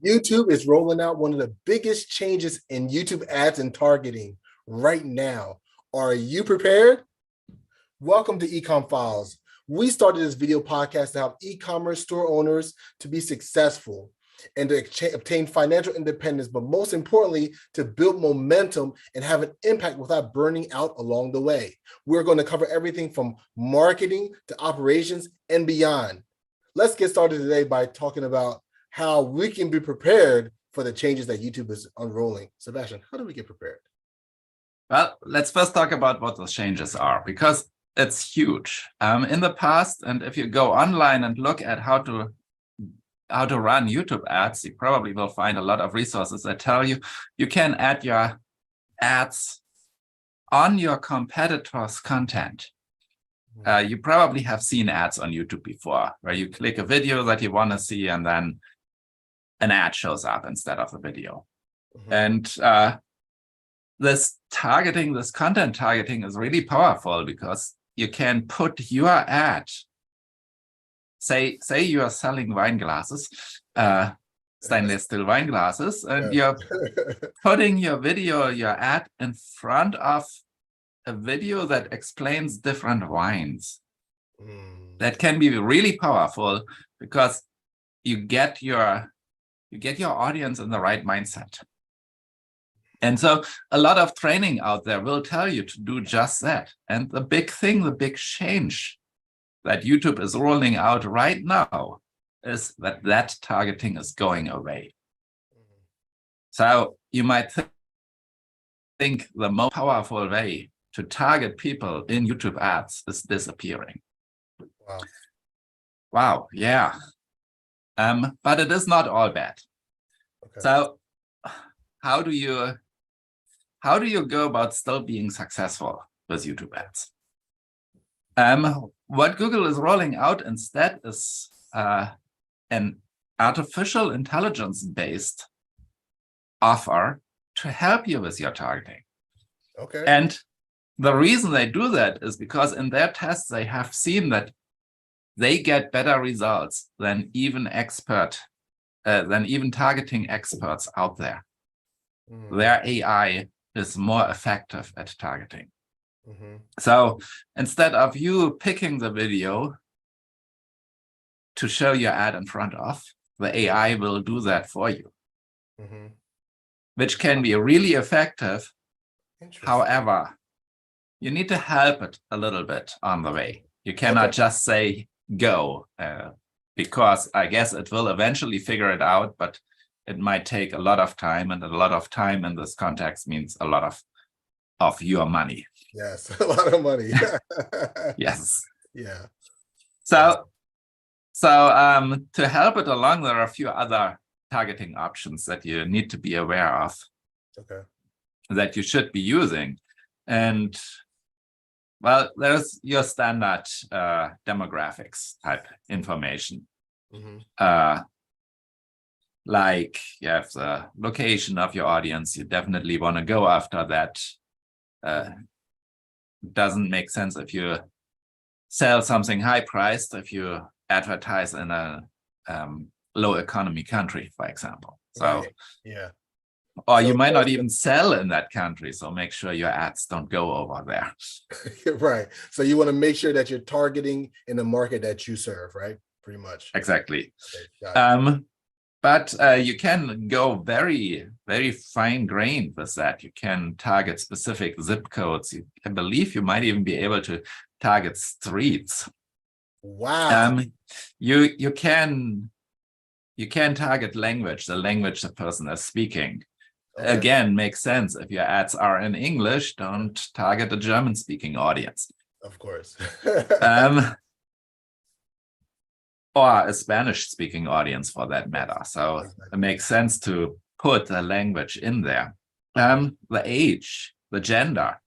YouTube is rolling out one of the biggest changes in YouTube ads and targeting right now. Are you prepared? Welcome to eComFiles. We started this video podcast to help e-commerce store owners to be successful and to obtain financial independence, but most importantly, to build momentum and have an impact without burning out along the way. We're going to cover everything from marketing to operations and beyond. Let's get started today by talking about how we can be prepared for the changes that YouTube is unrolling. Sebastian, how do we get prepared? Well, let's first talk about what those changes are, because it's huge. In the past, and if you go online and look at how to run YouTube ads, you probably will find a lot of resources that tell you you can add your ads on your competitors' content. You probably have seen ads on YouTube before, where you click a video that you want to see and then an ad shows up instead of a video. And this content targeting is really powerful because you can put your ad, say you are selling wine glasses, stainless steel wine glasses, and you're putting your ad in front of a video that explains different wines. That can be really powerful because you get your audience in the right mindset. And so a lot of training out there will tell you to do just that. And the big change that YouTube is rolling out right now is that targeting is going away. So you might think the most powerful way to target people in YouTube ads is disappearing. Wow, yeah. But it is not all bad. Okay. So how do you go about still being successful with YouTube ads? What Google is rolling out instead is an artificial intelligence-based offer to help you with your targeting. Okay. And the reason they do that is because in their tests, they have seen that they get better results than even targeting experts out there. Their AI is more effective at targeting. So instead of you picking the video to show your ad in front of, the AI will do that for you, which can be really effective. However, you need to help it a little bit on the way. You cannot just say go, because I guess it will eventually figure it out, but it might take a lot of time, and a lot of time in this context means a lot of your money. Yes, a lot of money. Yes. Yeah. So to help it along, there are a few other targeting options that you need to be aware of. Okay. That you should be using. And well, there's your standard demographics type information. Like you have the location of your audience. You definitely want to go after that. Doesn't make sense if you sell something high priced if you advertise in a low economy country, for example. So yeah. Or you might not even sell in that country, so make sure your ads don't go over there. Right. So you want to make sure that you're targeting in the market that you serve, right? Pretty much. Exactly. Okay, but you can go very, very fine-grained with that. You can target specific zip codes. I believe you might even be able to target streets. Wow. You can target language, the language the person is speaking. Okay. Again, makes sense. If your ads are in English, don't target a German-speaking audience. Of course. Or a Spanish-speaking audience, for that matter. So it makes sense to put the language in there. The age, the gender,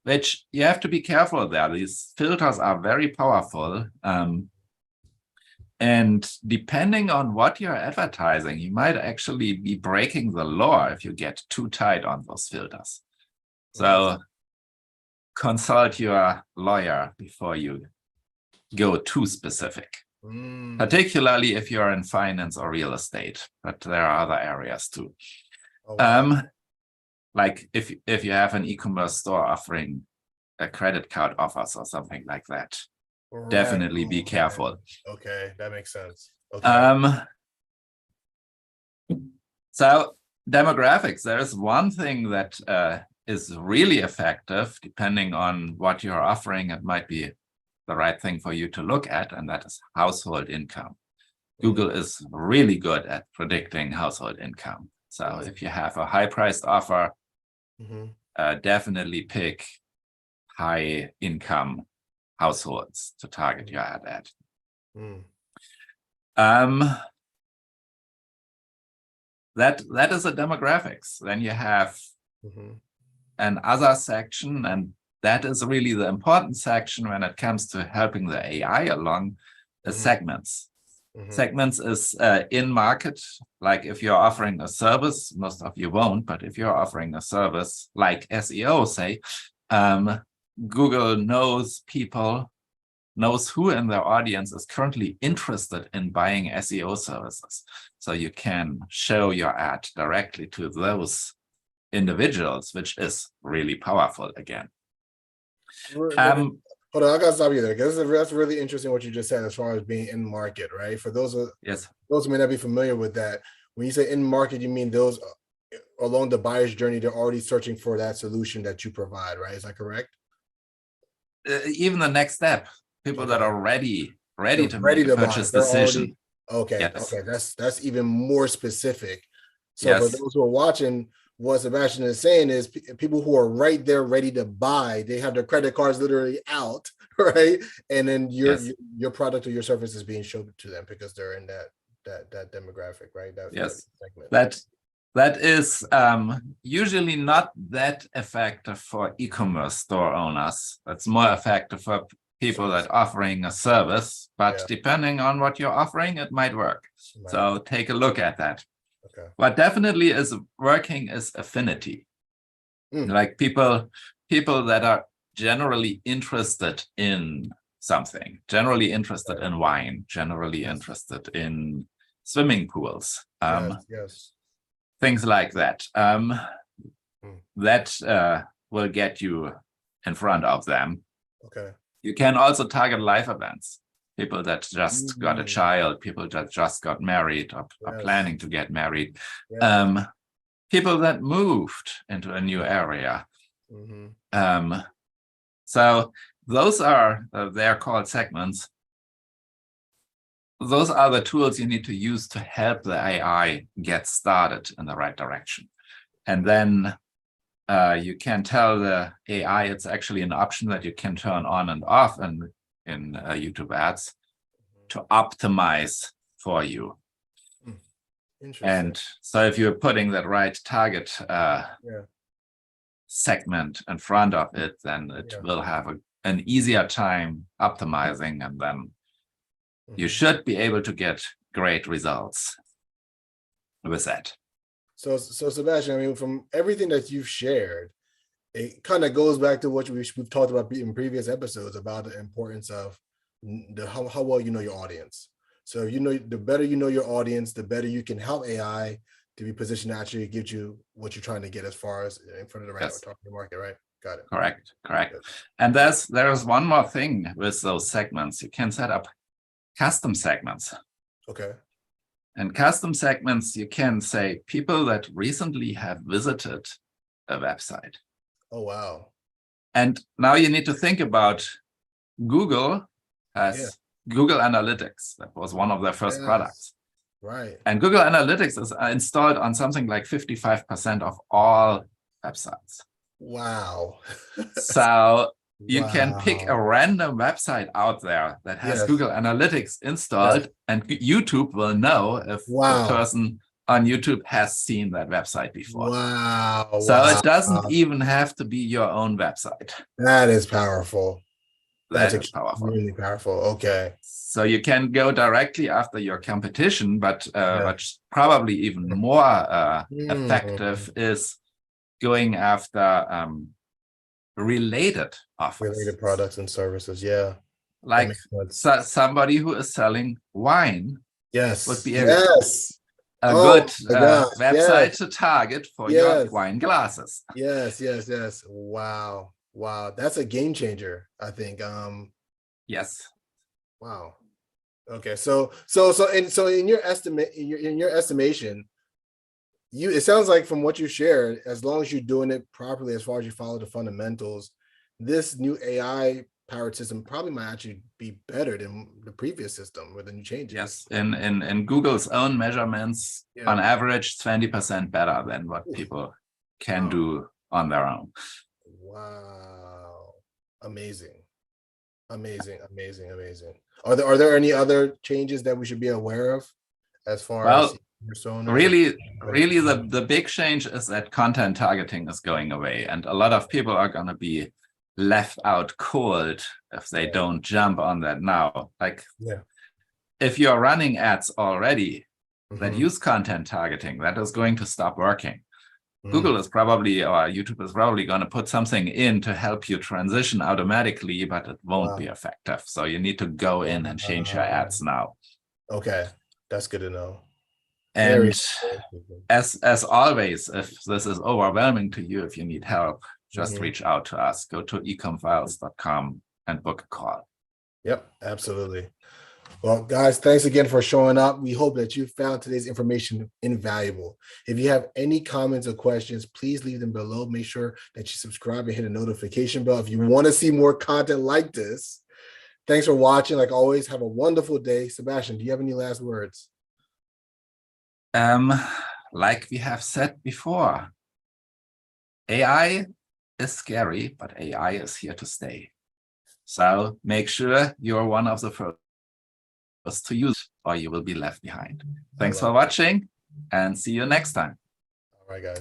which you have to be careful there. These filters are very powerful. And depending on what you're advertising, you might actually be breaking the law if you get too tight on those filters. So consult your lawyer before you go too specific. particularly if you're in finance or real estate, but there are other areas too. Oh, wow. Like if you have an e-commerce store offering a credit card offers or something like that, definitely be careful. Okay, that makes sense. Okay. So demographics, there's one thing that is really effective, depending on what you're offering. It might be the right thing for you to look at, and that is household income. Google is really good at predicting household income. So if you have a high-priced offer, definitely pick high income households to target your ad at. That is a demographics. Then you have an other section, and that is really the important section when it comes to helping the AI along, the segments. Segments is in market. Like if you're offering a service, most of you won't, but if you're offering a service like SEO, say, Google knows who in their audience is currently interested in buying SEO services. So you can show your ad directly to those individuals, which is really powerful again. Hold on, I gotta stop you there because that's really interesting what you just said as far as being in market, right? For those who may not be familiar with that, when you say in market, you mean those along the buyer's journey, they're already searching for that solution that you provide, right? Is that correct? Even the next step, people that are ready to make a purchase decision. Okay, that's even more specific. So for those who are watching, what Sebastian is saying is people who are right there ready to buy, they have their credit cards literally out, right? And then your product or your service is being shown to them because they're in that demographic, right? That segment. That is usually not that effective for e-commerce store owners. It's more effective for people that are offering a service, but depending on what you're offering, it might work. So take a look at that. What definitely is working is affinity. Like people that are generally interested in something, generally interested in wine, generally interested in swimming pools, things like that. That will get you in front of them. You can also target live events. People that just got a child, people that just got married or are planning to get married, people that moved into a new area. So those are, they're called segments. Those are the tools you need to use to help the AI get started in the right direction. And then you can tell the AI it's actually an option that you can turn on and off in YouTube ads to optimize for you. And so if you're putting that right target segment in front of it, then it will have an easier time optimizing, and then you should be able to get great results with that. So Sebastian, I mean, from everything that you've shared, it kind of goes back to what we've talked about in previous episodes about the importance of how well you know your audience. So the better you know your audience, the better you can help AI to be positioned to actually give you what you're trying to get as far as in front of the right target market, right? Got it. Correct. And there's one more thing with those segments. You can set up custom segments. Okay. And custom segments, you can say people that recently have visited a website. Oh, wow. And now you need to think about Google has Google Analytics. That was one of their first products. Right. And Google Analytics is installed on something like 55% of all websites. Wow. So you can pick a random website out there that has Google Analytics installed, and YouTube will know if the person on YouTube has seen that website before. So it doesn't even have to be your own website. That is powerful. That's extremely powerful. Okay. So you can go directly after your competition, but what's probably even more effective is going after related offers. Related products and services, Like somebody who is selling wine Yes. would be Yes. a Oh good my gosh. website Yes. to target for Yes. your wine glasses. Yes, yes, yes. Wow. Wow. That's a game changer, I think. Yes. Wow. Okay. So in your estimation, it sounds like from what you shared, as long as you're doing it properly, as far as you follow the fundamentals, this new AI powered system probably might actually be better than the previous system with the new changes. Yes, in Google's own measurements, on average, 20% better than what people can do on their own. Wow. Amazing. Amazing, amazing, amazing. Are there any other changes that we should be aware of as far as persona? Really the big change is that content targeting is going away, and a lot of people are going to be left out cold if they don't jump on that now. Like, if you're running ads already that use content targeting, that is going to stop working. Google is probably, or YouTube is probably going to put something in to help you transition automatically, but it won't be effective. So you need to go in and change your ads now. Okay, that's good to know. And as always, if this is overwhelming to you, if you need help, just reach out to us. Go to eComFiles.com and book a call. Yep, absolutely. Well, guys, thanks again for showing up. We hope that you found today's information invaluable. If you have any comments or questions, please leave them below. Make sure that you subscribe and hit a notification bell if you want to see more content like this. Thanks for watching. Like always, have a wonderful day. Sebastian, do you have any last words? Like we have said before, AI is scary, but AI is here to stay. So make sure you're one of the first to use, or you will be left behind. Thanks for watching, and see you next time. All right, guys.